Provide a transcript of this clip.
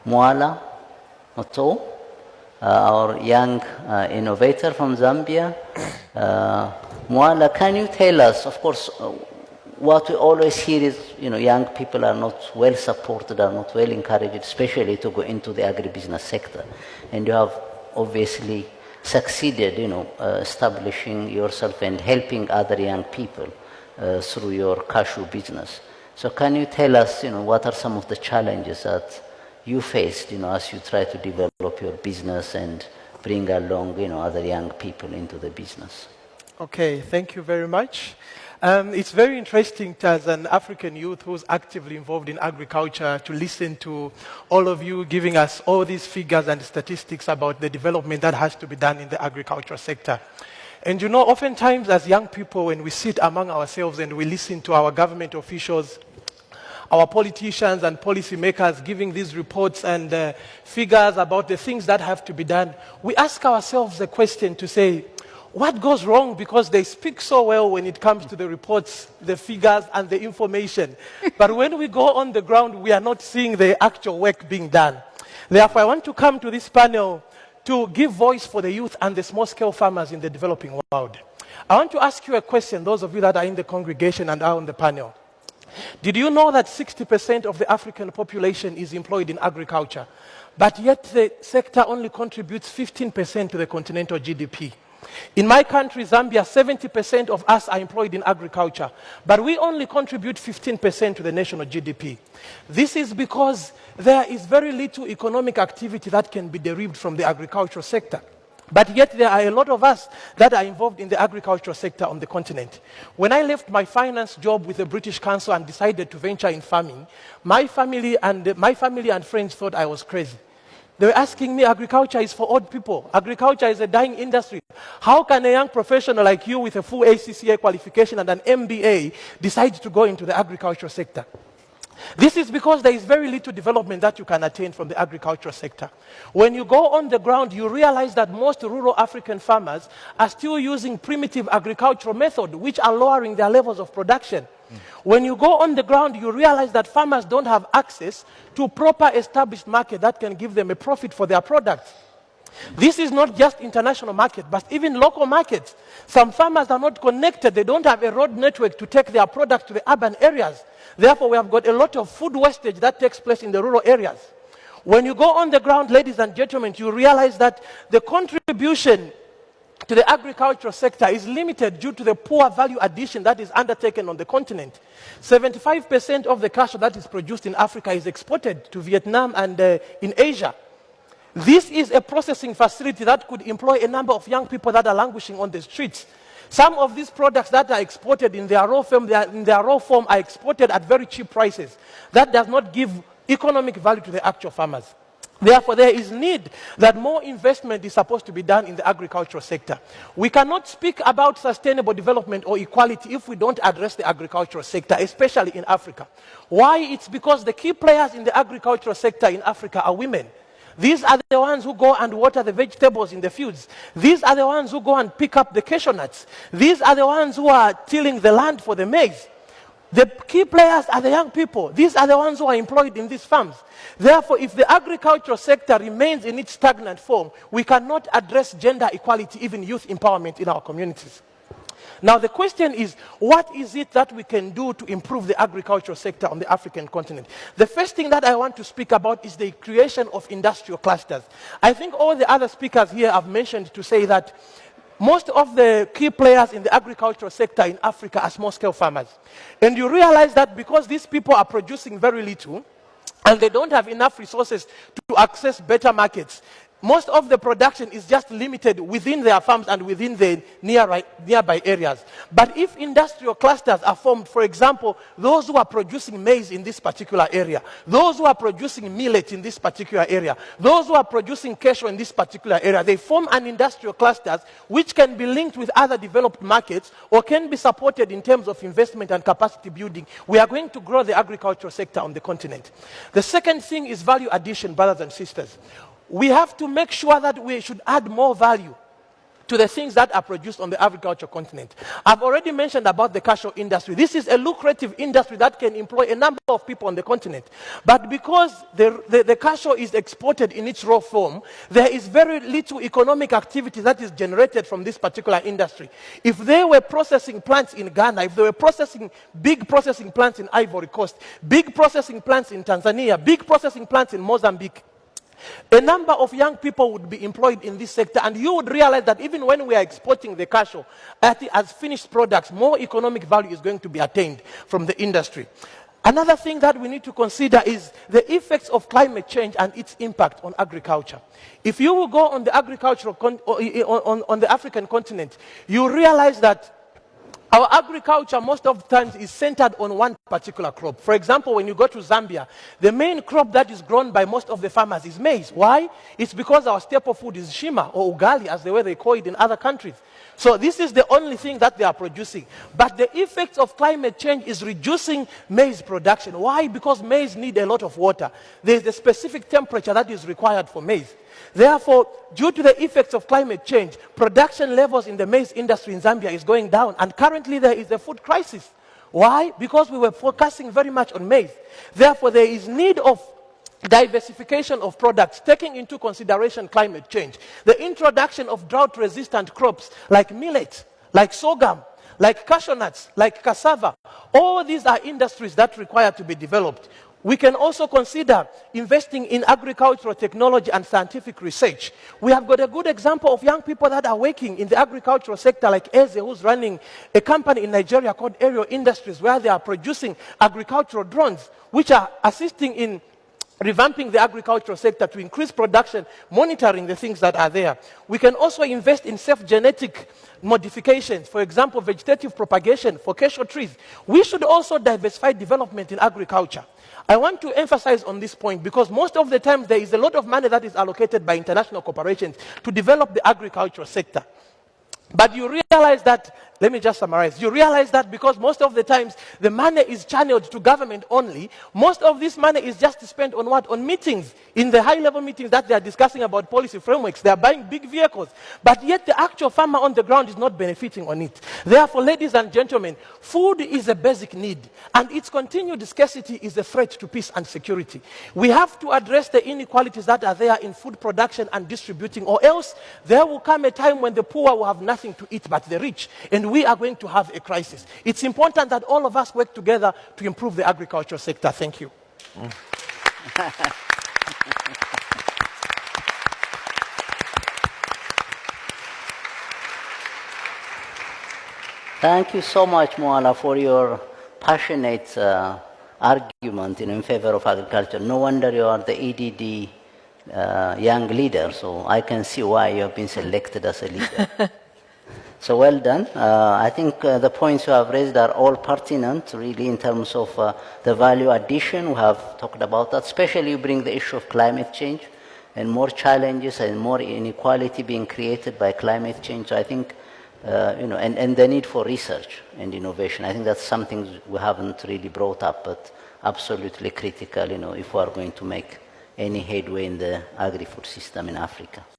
Mwala Moto, our young innovator from Zambia. Mwala, can you tell us, of course, what we always hear is, young people are not well supported, are not well encouraged, especially to go into the agribusiness sector. And you have obviously succeeded, establishing yourself and helping other young people through your cashew business. So can you tell us, what are some of the challenges that you faced, as you try to develop your business and bring along, other young people into the business? Okay, thank you very much. It's very interesting as an African youth who's actively involved in agriculture to listen to all of you giving us all these figures and statistics about the development that has to be done in the agricultural sector. And oftentimes as young people, when we sit among ourselves and we listen to our government officials, our politicians and policymakers giving these reports and figures about the things that have to be done, we ask ourselves the question to say, what goes wrong? Because they speak so well when it comes to the reports, the figures, and the information. But when we go on the ground, we are not seeing the actual work being done. Therefore, I want to come to this panel to give voice for the youth and the small-scale farmers in the developing world. I want to ask you a question, those of you that are in the congregation and are on the panel. Did you know that 60% of the African population is employed in agriculture, but yet the sector only contributes 15% to the continental GDP? In my country, Zambia, 70% of us are employed in agriculture, but we only contribute 15% to the national GDP. This is because there is very little economic activity that can be derived from the agricultural sector. But yet there are a lot of us that are involved in the agricultural sector on the continent. When I left my finance job with the British Council and decided to venture in farming, my family and friends thought I was crazy. They were asking me, agriculture is for old people. Agriculture is a dying industry. How can a young professional like you with a full ACCA qualification and an MBA decide to go into the agricultural sector? This is because there is very little development that you can attain from the agricultural sector. When you go on the ground, you realize that most rural African farmers are still using primitive agricultural methods, which are lowering their levels of production. When you go on the ground, you realize that farmers don't have access to proper established market that can give them a profit for their products. This is not just international market, but even local markets. Some farmers are not connected. They don't have a road network to take their product to the urban areas. Therefore, we have got a lot of food wastage that takes place in the rural areas. When you go on the ground, ladies and gentlemen, you realize that the contribution to the agricultural sector is limited due to the poor value addition that is undertaken on the continent. 75% of the cashew that is produced in Africa is exported to Vietnam and in Asia. This is a processing facility that could employ a number of young people that are languishing on the streets. Some of these products that are exported in their raw form are exported at very cheap prices. That does not give economic value to the actual farmers. Therefore, there is need that more investment is supposed to be done in the agricultural sector. We cannot speak about sustainable development or equality if we don't address the agricultural sector, especially in Africa. Why? It's because the key players in the agricultural sector in Africa are women. These are the ones who go and water the vegetables in the fields. These are the ones who go and pick up the cashew nuts. These are the ones who are tilling the land for the maize. The key players are the young people. These are the ones who are employed in these farms. Therefore, if the agricultural sector remains in its stagnant form, we cannot address gender equality, even youth empowerment in our communities. Now, the question is, what is it that we can do to improve the agricultural sector on the African continent? The first thing that I want to speak about is the creation of industrial clusters. I think all the other speakers here have mentioned to say that most of the key players in the agricultural sector in Africa are small-scale farmers. And you realize that because these people are producing very little, and they don't have enough resources to access better markets, most of the production is just limited within their farms and within the nearby areas. But if industrial clusters are formed, for example, those who are producing maize in this particular area, those who are producing millet in this particular area, those who are producing cashew in this particular area, they form an industrial clusters which can be linked with other developed markets or can be supported in terms of investment and capacity building. We are going to grow the agricultural sector on the continent. The second thing is value addition, brothers and sisters. We have to make sure that we should add more value to the things that are produced on the agricultural continent. I've already mentioned about the cashew industry. This is a lucrative industry that can employ a number of people on the continent. But because the cashew is exported in its raw form, there is very little economic activity that is generated from this particular industry. If there were processing plants in Ghana, if there were big processing plants in Ivory Coast, big processing plants in Tanzania, big processing plants in Mozambique, a number of young people would be employed in this sector, and you would realize that even when we are exporting the cashew as finished products, more economic value is going to be attained from the industry. Another thing that we need to consider is the effects of climate change and its impact on agriculture. If you will go on the on the African continent, you realize that our agriculture most of the times is centered on one particular crop. For example, when you go to Zambia, the main crop that is grown by most of the farmers is maize. Why? It's because our staple food is shima or ugali, as the way they call it in other countries. So this is the only thing that they are producing. But the effects of climate change is reducing maize production. Why? Because maize needs a lot of water. There is a specific temperature that is required for maize. Therefore, due to the effects of climate change, production levels in the maize industry in Zambia is going down. And currently there is a food crisis. Why? Because we were focusing very much on maize. Therefore, there is need of diversification of products, taking into consideration climate change. The introduction of drought-resistant crops like millet, like sorghum, like cashew nuts, like cassava. All these are industries that require to be developed. We can also consider investing in agricultural technology and scientific research. We have got a good example of young people that are working in the agricultural sector, like Eze, who's running a company in Nigeria called Aerial Industries, where they are producing agricultural drones, which are assisting in revamping the agricultural sector to increase production, monitoring the things that are there. We can also invest in safe genetic modifications, for example, vegetative propagation for cashew trees. We should also diversify development in agriculture. I want to emphasize on this point because most of the time there is a lot of money that is allocated by international corporations to develop the agricultural sector. But you realize that, let me just summarize, you realize that because most of the times the money is channeled to government only, most of this money is just spent on what? On meetings, in the high-level meetings that they are discussing about policy frameworks. They are buying big vehicles, but yet the actual farmer on the ground is not benefiting on it. Therefore, ladies and gentlemen, food is a basic need, and its continued scarcity is a threat to peace and security. We have to address the inequalities that are there in food production and distributing, or else there will come a time when the poor will have nothing to eat but the rich, and we are going to have a crisis. It's important that all of us work together to improve the agricultural sector. Thank you. Thank you so much, Mwala, for your passionate argument in favor of agriculture. No wonder you are the EDD young leader, so I can see why you have been selected as a leader. So well done. I think the points you have raised are all pertinent, really, in terms of the value addition. We have talked about that, especially you bring the issue of climate change and more challenges and more inequality being created by climate change. So I think, and the need for research and innovation. I think that's something we haven't really brought up, but absolutely critical, if we are going to make any headway in the agri-food system in Africa.